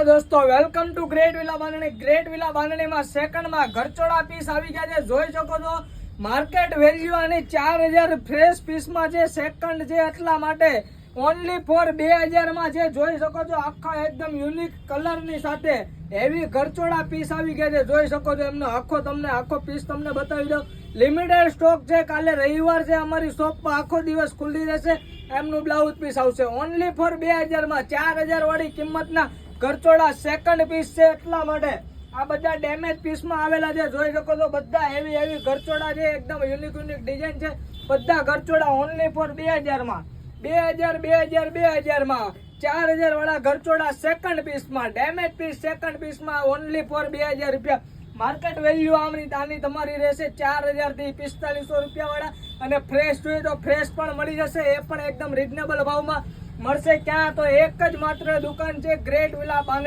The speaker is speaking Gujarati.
દોસ્તો, welcome to great villa Bandhani. Great villa બાંધણીમાં સેકન્ડમાં ઘરચોળા પીસ આવી ગયા છે। જોઈ શકો છો માર્કેટ વેલ્યુ અને 4000 ફ્રેશ પીસમાં છે। સેકન્ડ છે એટલા માટે ઓનલી ફોર 2000 માં છે। જોઈ શકો છો આખા એકદમ યુનિક કલરની સાથે હેવી ઘરચોળા પીસ આવી ગયા છે। જોઈ શકો છો એમનો આખો પીસ તમને બતાવી દઉં। લિમિટેડ સ્ટોક છે, કાલે રવિવાર છે, અમારી શોપમાં આખો દિવસ ખુલ્લી રહેશે। એમનું બ્લાઉઝ પીસ આવશે ઓનલી ફોર 2000 માં। 4000 વાળી કિંમતના ઘરચોળા સેકન્ડ પીસ છે એટલા માટે આ બધા ડેમેજ પીસમાં આવેલા છે। જોઈ શકો છો બધા હેવી ઘરચોળા છે, એકદમ યુનિક ડિઝાઇન છે। બધા ઘરચોળા ઓનલી ફોર 2000 માં। 2000 માં 4000 વાળા ઘરચોળા સેકન્ડ પીસમાં, ડેમેજ પીસ સેકન્ડ પીસમાં ઓનલી ફોર 2000 રૂપિયા। માર્કેટ વેલ્યુ આની તમારી રહેશે 4000 થી 4500 રૂપિયા વાળા। અને ફ્રેશ જોઈએ તો ફ્રેશ પણ મળી જશે, એ પણ એકદમ રીઝનેબલ ભાવમાં મળશે। ક્યાં તો એક જ માત્ર દુકાન છે ગ્રેટ વિલા બાંધણી।